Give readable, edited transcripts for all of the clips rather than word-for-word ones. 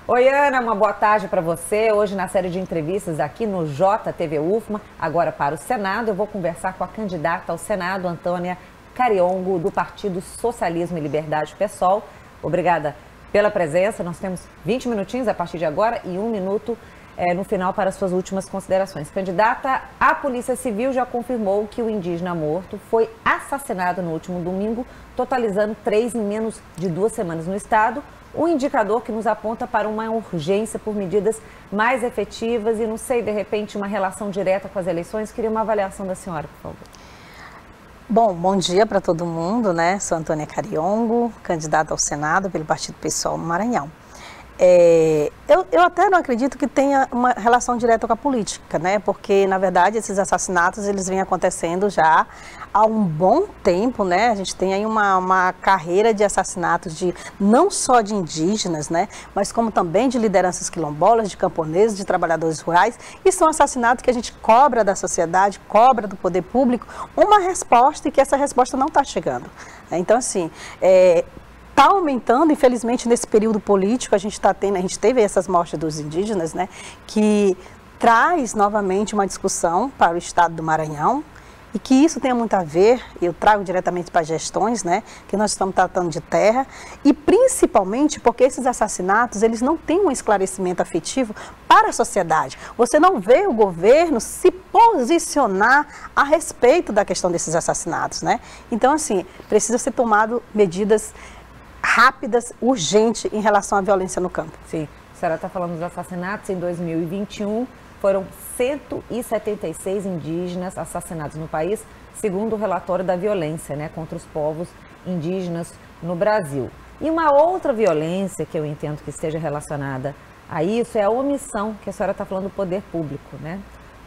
Oi, Ana, uma boa tarde para você. Hoje, na série de entrevistas aqui no JTV UFMA, agora para o Senado, eu vou conversar com a candidata ao Senado, Antônia Cariongo, do Partido Socialismo e Liberdade PSOL. Obrigada pela presença. Nós temos 20 minutinhos a partir de agora e 1 minuto no final para as suas últimas considerações. Candidata, a Polícia Civil já confirmou que o indígena morto foi assassinado no último domingo, totalizando 3 em menos de 2 semanas no estado. Um indicador que nos aponta para uma urgência por medidas mais efetivas e, não sei, de repente, uma relação direta com as eleições. Queria uma avaliação da senhora, por favor. Bom dia para todo mundo, né? Sou Antônia Cariongo, candidata ao Senado pelo Partido PSOL no Maranhão. Eu até não acredito que tenha uma relação direta com a política, né? Porque, na verdade, esses assassinatos, eles vêm acontecendo já há um bom tempo, né? A gente tem aí uma carreira de assassinatos não só de indígenas, né? Mas como também de lideranças quilombolas, de camponeses, de trabalhadores rurais. E são assassinatos que a gente cobra da sociedade, cobra do poder público uma resposta e que essa resposta não está chegando. Então, assim, está aumentando, infelizmente, nesse período político, a gente teve essas mortes dos indígenas, né, que traz novamente uma discussão para o estado do Maranhão, e que isso tenha muito a ver, eu trago diretamente para as gestões, né, que nós estamos tratando de terra, e principalmente porque esses assassinatos, eles não têm um esclarecimento afetivo para a sociedade. Você não vê o governo se posicionar a respeito da questão desses assassinatos, né? Então, assim, precisa ser tomado medidas rápidas, urgentes em relação à violência no campo. Sim, a senhora está falando dos assassinatos. Em 2021, foram 176 indígenas assassinados no país, segundo o relatório da violência, né, contra os povos indígenas no Brasil. E uma outra violência que eu entendo que esteja relacionada a isso é a omissão, que a senhora está falando do poder público, né?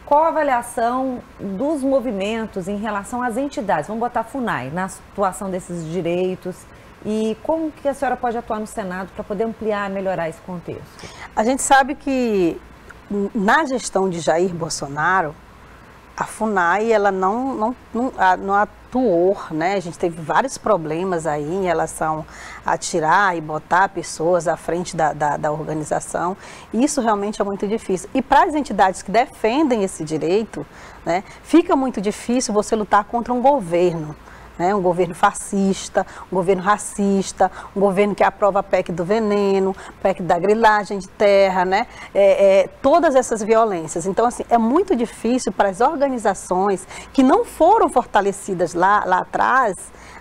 Qual a avaliação dos movimentos em relação às entidades, vamos botar a FUNAI, na situação desses direitos? E como que a senhora pode atuar no Senado para poder ampliar, melhorar esse contexto? A gente sabe que na gestão de Jair Bolsonaro, a FUNAI ela não atuou, né? A gente teve vários problemas aí em relação a tirar e botar pessoas à frente da organização. E isso realmente é muito difícil. E para as entidades que defendem esse direito, né, fica muito difícil você lutar contra um governo. Um governo fascista, um governo racista, um governo que aprova a PEC do veneno, PEC da grilagem de terra, né? Todas essas violências. Então, assim, é muito difícil para as organizações que não foram fortalecidas lá atrás,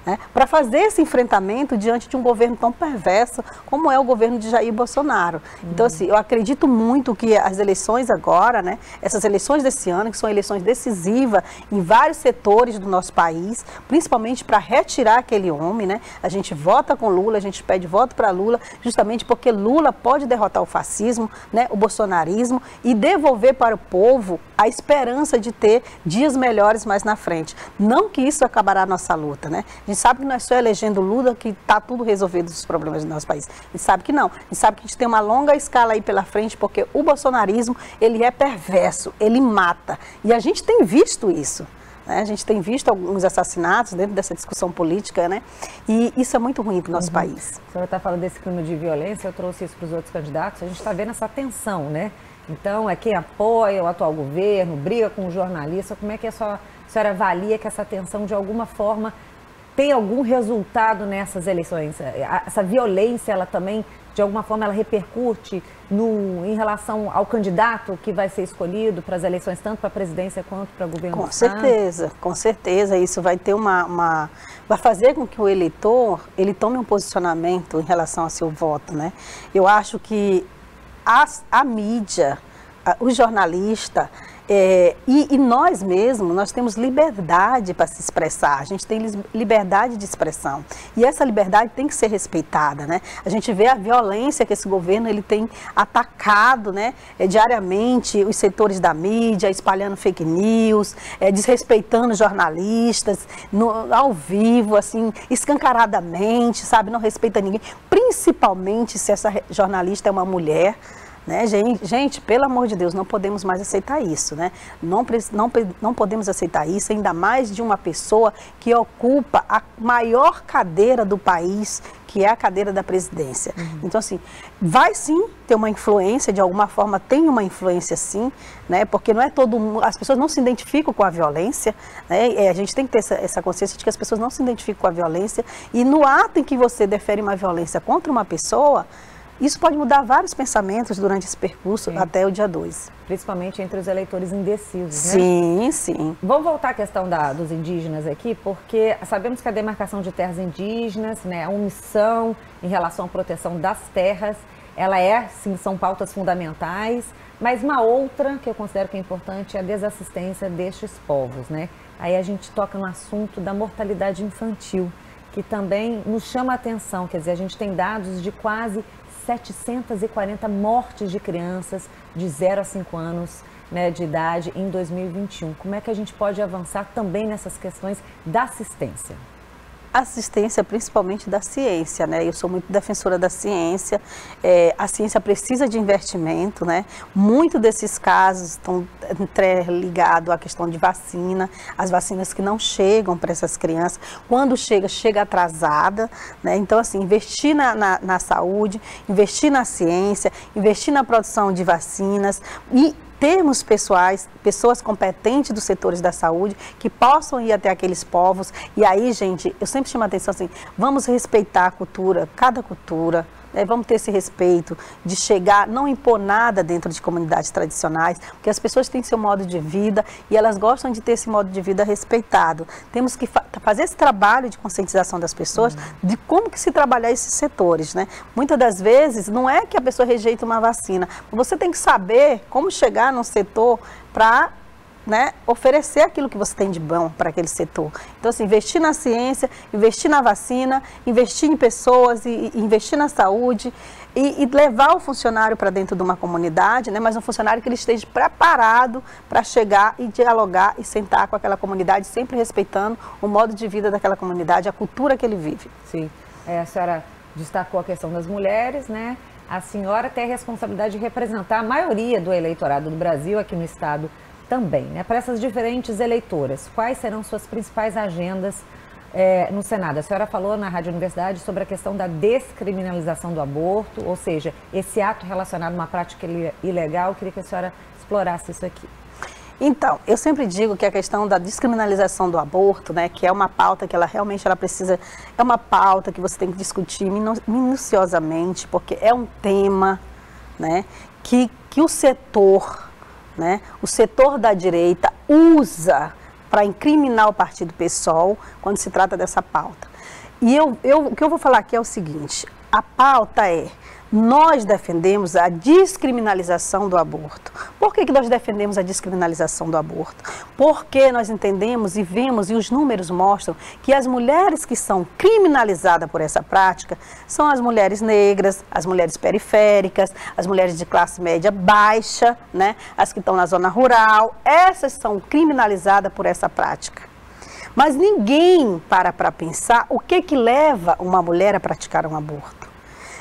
né, para fazer esse enfrentamento diante de um governo tão perverso como é o governo de Jair Bolsonaro. Então, assim, eu acredito muito que as eleições agora, né, essas eleições desse ano, que são eleições decisivas em vários setores do nosso país, principalmente para retirar aquele homem, né? A gente vota com Lula, a gente pede voto para Lula, justamente porque Lula pode derrotar o fascismo, né, o bolsonarismo e devolver para o povo a esperança de ter dias melhores mais na frente. Não que isso acabará a nossa luta, né? A gente sabe que nós só elegendo Lula que está tudo resolvido os problemas do nosso país. A gente sabe que não. A gente sabe que a gente tem uma longa escala aí pela frente, porque o bolsonarismo, ele é perverso, ele mata. E a gente tem visto isso. A gente tem visto alguns assassinatos dentro dessa discussão política, né? E isso é muito ruim para o nosso país. A senhora está falando desse clima de violência, eu trouxe isso para os outros candidatos, a gente está vendo essa tensão, né? Então, é quem apoia o atual governo, briga com o jornalista, como é que a senhora avalia que essa tensão, de alguma forma, tem algum resultado nessas eleições? Essa violência, ela também, de alguma forma, ela repercute em relação ao candidato que vai ser escolhido para as eleições, tanto para a presidência quanto para o governo do estado? Com certeza. Isso vai ter vai fazer com que o eleitor, ele tome um posicionamento em relação ao seu voto, né? Eu acho que a mídia, o jornalista, e nós mesmos, nós temos liberdade para se expressar, a gente tem liberdade de expressão, e essa liberdade tem que ser respeitada, né? A gente vê a violência que esse governo ele tem atacado, né, diariamente os setores da mídia, espalhando fake news, desrespeitando jornalistas, ao vivo, assim, escancaradamente, sabe, não respeita ninguém, principalmente se essa jornalista é uma mulher, Né? Gente, pelo amor de Deus, não podemos mais aceitar isso, né? Não podemos aceitar isso, ainda mais de uma pessoa que ocupa a maior cadeira do país, que é a cadeira da presidência. Então, assim, vai sim ter uma influência, de alguma forma tem uma influência sim, né? Porque não é todo mundo, as pessoas não se identificam com a violência, né? A gente tem que ter essa consciência de que as pessoas não se identificam com a violência, e no ato em que você defere uma violência contra uma pessoa, isso pode mudar vários pensamentos durante esse percurso até o dia 2. Principalmente entre os eleitores indecisos, né? Sim, sim. Vamos voltar à questão dos indígenas aqui, porque sabemos que a demarcação de terras indígenas, né, a omissão em relação à proteção das terras, ela sim, são pautas fundamentais, mas uma outra que eu considero que é importante é a desassistência destes povos, né? Aí a gente toca no assunto da mortalidade infantil, que também nos chama a atenção, quer dizer, a gente tem dados de quase 740 mortes de crianças de 0 a 5 anos, né, de idade em 2021. Como é que a gente pode avançar também nessas questões da assistência? Assistência principalmente da ciência, né? Eu sou muito defensora da ciência, a ciência precisa de investimento, né? Muitos desses casos estão ligados à questão de vacina, as vacinas que não chegam para essas crianças, quando chega atrasada, né? Então, assim, investir na saúde, investir na ciência, investir na produção de vacinas e termos pessoas competentes dos setores da saúde que possam ir até aqueles povos. E aí, gente, eu sempre chamo a atenção assim, vamos respeitar a cultura, cada cultura, né? Vamos ter esse respeito de chegar, não impor nada dentro de comunidades tradicionais, porque as pessoas têm seu modo de vida e elas gostam de ter esse modo de vida respeitado. Temos que fazer esse trabalho de conscientização das pessoas de como que se trabalhar esses setores, né? Muitas das vezes não é que a pessoa rejeita uma vacina, você tem que saber como chegar num setor para, né, oferecer aquilo que você tem de bom para aquele setor. Então, assim, investir na ciência, investir na vacina, investir em pessoas, e investir na saúde e levar o funcionário para dentro de uma comunidade, né, mas um funcionário que ele esteja preparado para chegar e dialogar e sentar com aquela comunidade, sempre respeitando o modo de vida daquela comunidade, a cultura que ele vive. Sim, a senhora destacou a questão das mulheres, né? A senhora tem a responsabilidade de representar a maioria do eleitorado do Brasil aqui no estado também, né? Para essas diferentes eleitoras, quais serão suas principais agendas no Senado? A senhora falou na Rádio Universidade sobre a questão da descriminalização do aborto, ou seja, esse ato relacionado a uma prática ilegal. Eu queria que a senhora explorasse isso aqui. Então, eu sempre digo que a questão da descriminalização do aborto, né, que é uma pauta que ela realmente precisa, é uma pauta que você tem que discutir minuciosamente, porque é um tema, né, que o setor, né, o setor da direita usa para incriminar o partido PSOL quando se trata dessa pauta. E o que eu vou falar aqui é o seguinte, a pauta nós defendemos a descriminalização do aborto. Por que nós defendemos a descriminalização do aborto? Porque nós entendemos e vemos, e os números mostram, que as mulheres que são criminalizadas por essa prática são as mulheres negras, as mulheres periféricas, as mulheres de classe média baixa, né? As que estão na zona rural, essas são criminalizadas por essa prática. Mas ninguém para pensar o que leva uma mulher a praticar um aborto.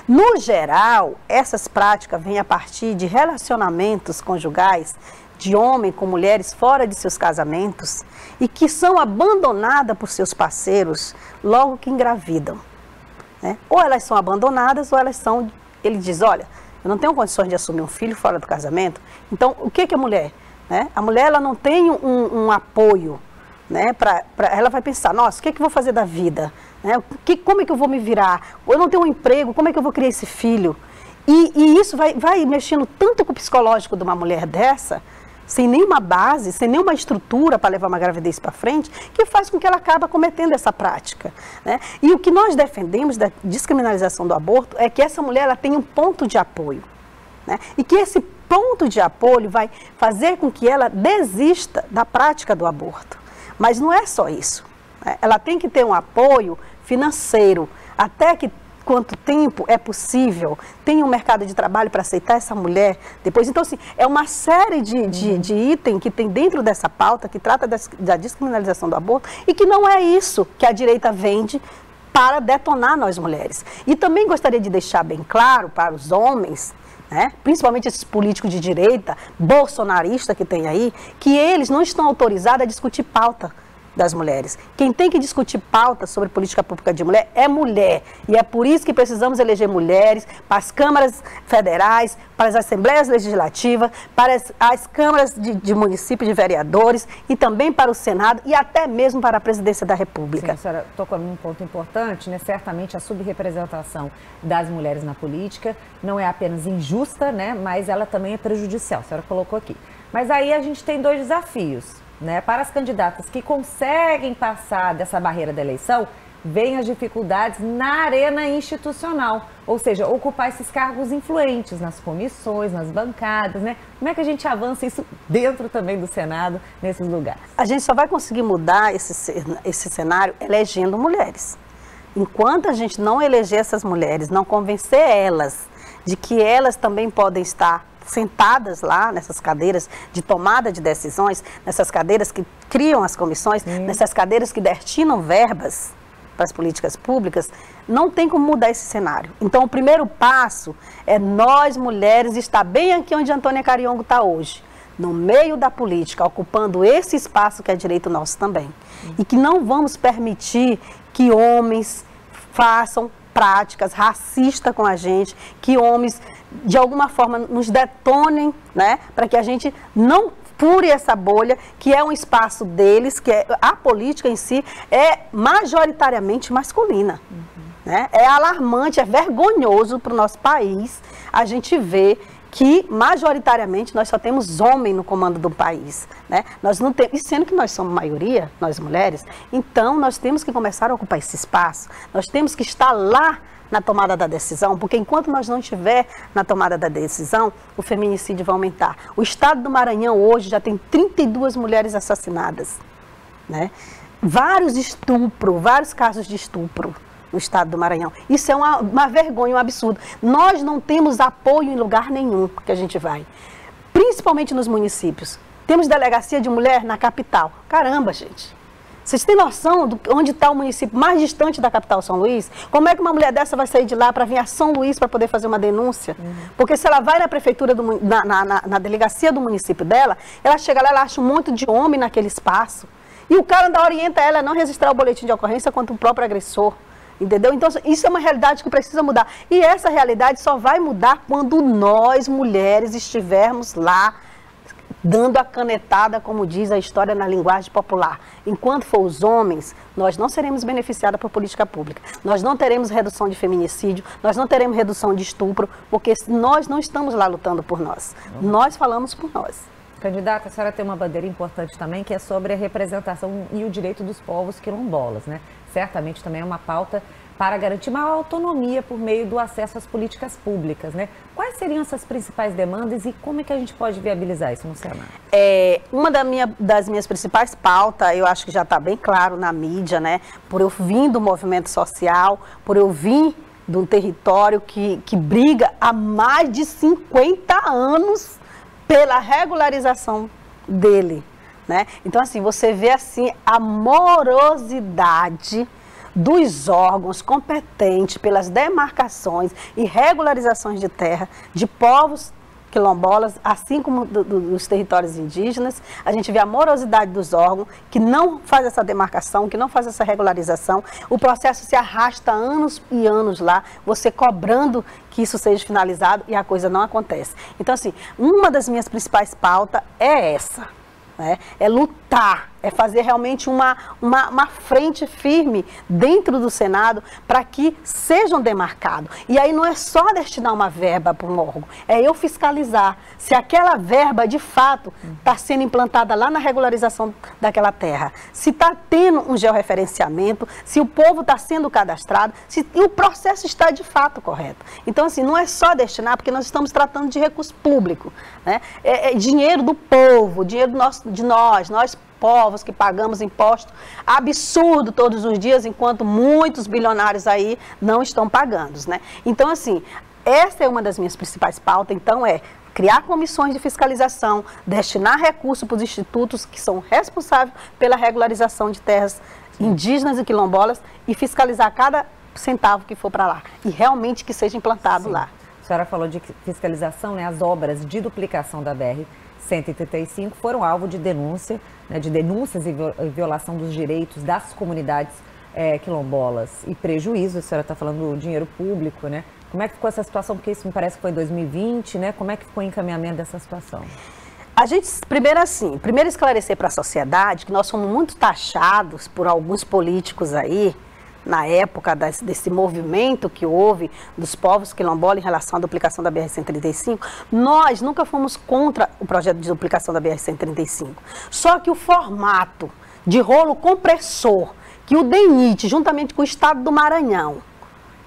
No geral, essas práticas vêm a partir de relacionamentos conjugais de homem com mulheres fora de seus casamentos e que são abandonadas por seus parceiros logo que engravidam, né? Ou elas são abandonadas ou elas são, ele diz, olha, eu não tenho condições de assumir um filho fora do casamento, então o que é a mulher? Né? A mulher ela não tem um apoio, né? Ela vai pensar, nossa, o que eu vou fazer da vida? Né? Como é que eu vou me virar? Eu não tenho um emprego, como é que eu vou criar esse filho? E isso vai mexendo tanto com o psicológico de uma mulher dessa, sem nenhuma base, sem nenhuma estrutura para levar uma gravidez para frente, que faz com que ela acabe cometendo essa prática. Né? E o que nós defendemos da descriminalização do aborto é que essa mulher ela tenha um ponto de apoio. Né? E que esse ponto de apoio vai fazer com que ela desista da prática do aborto. Mas não é só isso. Ela tem que ter um apoio financeiro, até que quanto tempo é possível, tem um mercado de trabalho para aceitar essa mulher depois. Então, assim, é uma série de itens que tem dentro dessa pauta, que trata da descriminalização do aborto, e que não é isso que a direita vende para detonar nós mulheres. E também gostaria de deixar bem claro para os homens, né, principalmente esses políticos de direita, bolsonaristas que tem aí, que eles não estão autorizados a discutir pauta das mulheres. Quem tem que discutir pauta sobre política pública de mulher é mulher. E é por isso que precisamos eleger mulheres para as câmaras federais, para as assembleias legislativas, para as câmaras de municípios de vereadores e também para o Senado e até mesmo para a presidência da República. Sim, a senhora tocou num ponto importante, né? Certamente a subrepresentação das mulheres na política não é apenas injusta, né? Mas ela também é prejudicial, a senhora colocou aqui. Mas aí a gente tem dois desafios. Né? Para as candidatas que conseguem passar dessa barreira da eleição, vêm as dificuldades na arena institucional, ou seja, ocupar esses cargos influentes nas comissões, nas bancadas, né? Como é que a gente avança isso dentro também do Senado, nesses lugares? A gente só vai conseguir mudar esse cenário elegendo mulheres. Enquanto a gente não eleger essas mulheres, não convencer elas de que elas também podem estar sentadas lá nessas cadeiras de tomada de decisões, nessas cadeiras que criam as comissões, nessas cadeiras que destinam verbas para as políticas públicas, não tem como mudar esse cenário. Então, o primeiro passo é nós, mulheres, estar bem aqui onde a Antônia Cariongo está hoje, no meio da política, ocupando esse espaço que é direito nosso também. E que não vamos permitir que homens façam práticas racistas com a gente, que homens de alguma forma nos detonem, né, para que a gente não fure essa bolha, que é um espaço deles, que a política em si é majoritariamente masculina. Né? É alarmante, é vergonhoso para o nosso país a gente ver que majoritariamente nós só temos homem no comando do país, né? Nós não temos, e sendo que nós somos maioria, nós mulheres, então nós temos que começar a ocupar esse espaço, nós temos que estar lá na tomada da decisão, porque enquanto nós não estiver na tomada da decisão, o feminicídio vai aumentar. O estado do Maranhão hoje já tem 32 mulheres assassinadas, né? Vários estupros, vários casos de estupro no estado do Maranhão. Isso é uma vergonha, um absurdo. Nós não temos apoio em lugar nenhum que a gente vai, principalmente nos municípios. Temos delegacia de mulher na capital. Caramba, gente. Vocês têm noção de onde está o município mais distante da capital, São Luís? Como é que uma mulher dessa vai sair de lá para vir a São Luís para poder fazer uma denúncia? Porque se ela vai na prefeitura, na delegacia do município dela, ela chega lá, ela acha um monte de homem naquele espaço. E o cara ainda orienta ela a não registrar o boletim de ocorrência contra o próprio agressor. Entendeu? Então, isso é uma realidade que precisa mudar. E essa realidade só vai mudar quando nós, mulheres, estivermos lá, dando a canetada, como diz a história na linguagem popular. Enquanto for os homens, nós não seremos beneficiados por política pública. Nós não teremos redução de feminicídio, nós não teremos redução de estupro, porque nós não estamos lá lutando por nós. Nós falamos por nós. Candidata, a senhora tem uma bandeira importante também, que é sobre a representação e o direito dos povos quilombolas, né? Certamente também é uma pauta para garantir maior autonomia por meio do acesso às políticas públicas, né? Quais seriam essas principais demandas e como é que a gente pode viabilizar isso no Senado? Uma das minhas principais pautas, eu acho que já está bem claro na mídia, né? Por eu vir do movimento social, por eu vir de um território que briga há mais de 50 anos pela regularização dele, né? Então, assim, você vê assim a morosidade dos órgãos competentes pelas demarcações e regularizações de terra de povos quilombolas, assim como dos territórios indígenas. A gente vê a morosidade dos órgãos que não faz essa demarcação, que não faz essa regularização. O processo se arrasta anos e anos lá, você cobrando que isso seja finalizado e a coisa não acontece. Então, assim, uma das minhas principais pautas é essa, né? É lutar, é fazer realmente uma frente firme dentro do Senado para que sejam demarcados. E aí não é só destinar uma verba para um órgão, é eu fiscalizar se aquela verba de fato está sendo implantada lá na regularização daquela terra, se está tendo um georreferenciamento, se o povo está sendo cadastrado, se o processo está de fato correto. Então, assim, não é só destinar, porque nós estamos tratando de recurso público, né? É dinheiro do povo, dinheiro de nós povos que pagamos imposto absurdo todos os dias, enquanto muitos bilionários aí não estão pagando, né? Então, assim, essa é uma das minhas principais pautas, então criar comissões de fiscalização, destinar recursos para os institutos que são responsáveis pela regularização de terras indígenas e quilombolas e fiscalizar cada centavo que for para lá e realmente que seja implantado lá. A senhora falou de fiscalização, né? As obras de duplicação da BR-135 foram alvo de denúncia, né? De denúncias e violação dos direitos das comunidades quilombolas e prejuízo. A senhora está falando do dinheiro público, né? Como é que ficou essa situação? Porque isso me parece que foi em 2020, né? Como é que ficou o encaminhamento dessa situação? A gente, primeiro esclarecer para a sociedade que nós fomos muito taxados por alguns políticos aí, na época desse movimento que houve dos povos quilombolas em relação à duplicação da BR-135, nós nunca fomos contra o projeto de duplicação da BR-135. Só que o formato de rolo compressor que o DENIT, juntamente com o Estado do Maranhão,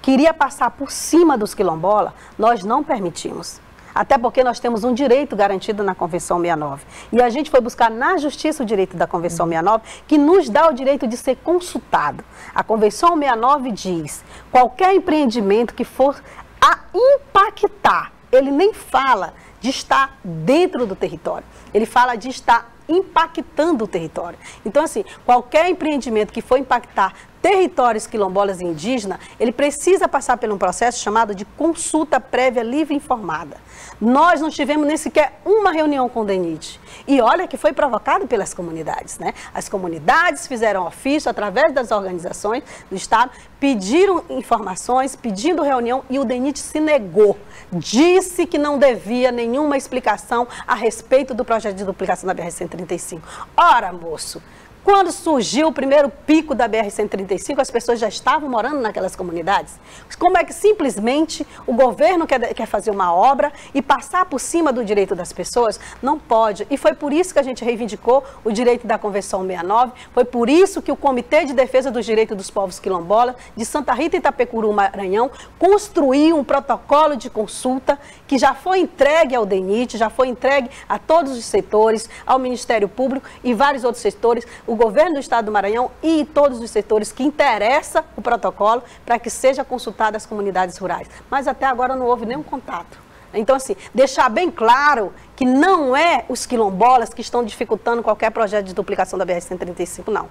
queria passar por cima dos quilombolas, nós não permitimos. Até porque nós temos um direito garantido na Convenção 69. E a gente foi buscar na Justiça o direito da Convenção 69, que nos dá o direito de ser consultado. A Convenção 69 diz, qualquer empreendimento que for a impactar, ele nem fala de estar dentro do território, ele fala de estar impactando o território. Então, assim, qualquer empreendimento que for impactar territórios quilombolas e indígenas, ele precisa passar por um processo chamado de consulta prévia livre e informada. Nós não tivemos nem sequer uma reunião com o DENIT. E olha que foi provocado pelas comunidades, né? As comunidades fizeram ofício através das organizações do Estado, pediram informações, pedindo reunião e o DENIT se negou. Disse que não devia nenhuma explicação a respeito do projeto de duplicação da BR-135. Ora, moço, quando surgiu o primeiro pico da BR-135, as pessoas já estavam morando naquelas comunidades. Como é que simplesmente o governo quer fazer uma obra e passar por cima do direito das pessoas? Não pode. E foi por isso que a gente reivindicou o direito da Convenção 69, foi por isso que o Comitê de Defesa dos Direitos dos Povos Quilombolas, de Santa Rita e Itapecuru, Maranhão, construiu um protocolo de consulta que já foi entregue ao DENIT, já foi entregue a todos os setores, ao Ministério Público e vários outros setores, o governo do Estado do Maranhão e todos os setores que interessa o protocolo para que seja consultado as comunidades rurais. Mas até agora não houve nenhum contato. Então, assim, deixar bem claro que não é os quilombolas que estão dificultando qualquer projeto de duplicação da BR-135, não.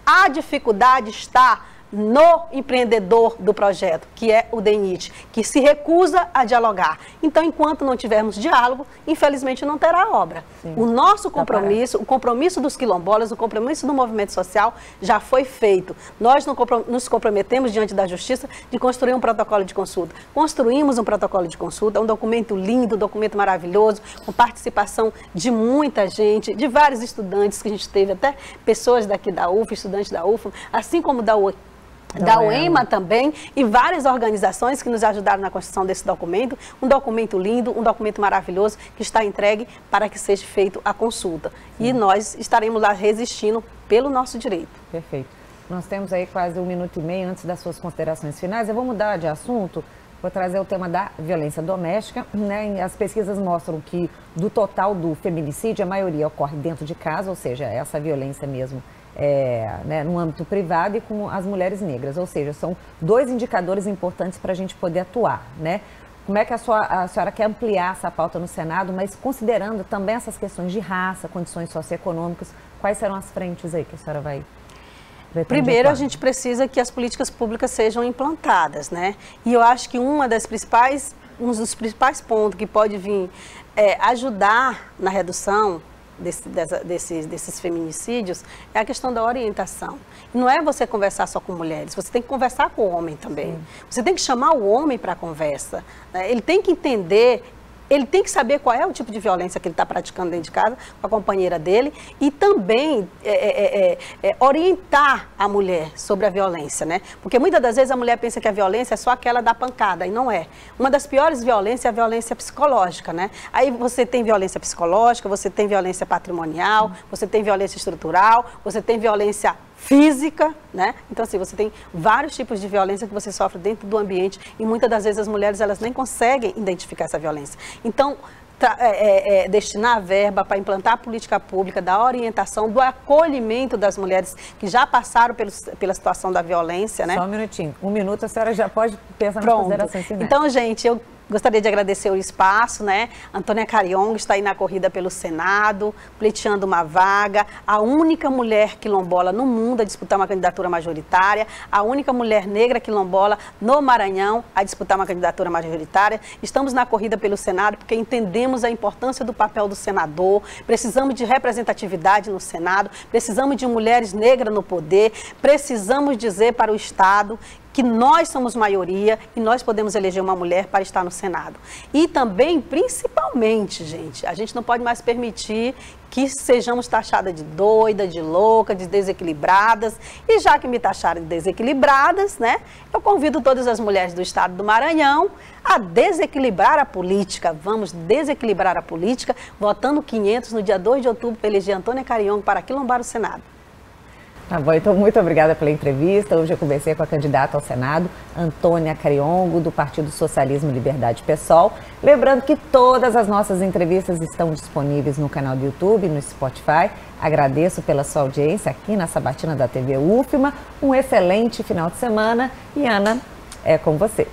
A dificuldade está no empreendedor do projeto, que é o DENIT, que se recusa a dialogar. Então, enquanto não tivermos diálogo, infelizmente não terá obra. Sim. O nosso compromisso, o compromisso dos quilombolas, o compromisso do movimento social já foi feito. Nós nos comprometemos diante da Justiça de construir um protocolo de consulta. Construímos um protocolo de consulta, um documento lindo, um documento maravilhoso, com participação de muita gente, de vários estudantes que a gente teve, até pessoas daqui da UF, estudantes da UF, assim como da UEMA também, e várias organizações que nos ajudaram na construção desse documento, um documento lindo, um documento maravilhoso, que está entregue para que seja feita a consulta. Sim. E nós estaremos lá resistindo pelo nosso direito. Perfeito. Nós temos aí quase 1 minuto e meio antes das suas considerações finais. Eu vou mudar de assunto, vou trazer o tema da violência doméstica, né? As pesquisas mostram que do total do feminicídio, a maioria ocorre dentro de casa, ou seja, essa violência mesmo né, no âmbito privado e com as mulheres negras, ou seja, são 2 indicadores importantes para a gente poder atuar, né? Como é que a senhora quer ampliar essa pauta no Senado, mas considerando também essas questões de raça, condições socioeconômicas, quais serão as frentes aí que a senhora vai Primeiro, a gente precisa que as políticas públicas sejam implantadas, né? E eu acho que um dos principais pontos que pode vir ajudar na redução desses feminicídios é a questão da orientação. E não é você conversar só com mulheres, você tem que conversar com o homem também. Sim. Você tem que chamar o homem para a conversa, né? Ele tem que entender, ele tem que saber qual é o tipo de violência que ele está praticando dentro de casa com a companheira dele e também orientar a mulher sobre a violência, né? Porque muitas das vezes a mulher pensa que a violência é só aquela da pancada, e não é. Uma das piores violências é a violência psicológica, né? Aí você tem violência psicológica, você tem violência patrimonial, você tem violência estrutural, você tem violência física, né? Então, assim, você tem vários tipos de violência que você sofre dentro do ambiente e muitas das vezes as mulheres, elas nem conseguem identificar essa violência. Então, destinar a verba para implantar a política pública, da orientação, do acolhimento das mulheres que já passaram pela situação da violência, né? Só um minutinho. 1 minuto, a senhora já pode pensar nas considerações finais. Então, gente, eu Gostaria de agradecer o espaço, né? Antônia Cariongo está aí na corrida pelo Senado, pleiteando uma vaga, a única mulher quilombola no mundo a disputar uma candidatura majoritária, a única mulher negra quilombola no Maranhão a disputar uma candidatura majoritária. Estamos na corrida pelo Senado porque entendemos a importância do papel do senador, precisamos de representatividade no Senado, precisamos de mulheres negras no poder, precisamos dizer para o Estado que nós somos maioria e nós podemos eleger uma mulher para estar no Senado. E também, principalmente, gente, a gente não pode mais permitir que sejamos taxadas de doida, de louca, de desequilibradas. E já que me taxaram de desequilibradas, né, eu convido todas as mulheres do estado do Maranhão a desequilibrar a política. Vamos desequilibrar a política, votando 500 no dia 2 de outubro para eleger Antônia Cariongo para quilombar o Senado. Tá bom, então muito obrigada pela entrevista. Hoje eu conversei com a candidata ao Senado, Antônia Cariongo, do Partido Socialismo e Liberdade PSOL. Lembrando que todas as nossas entrevistas estão disponíveis no canal do YouTube, no Spotify. Agradeço pela sua audiência aqui na Sabatina da TV UFMA. Um excelente final de semana. E Ana, é com você.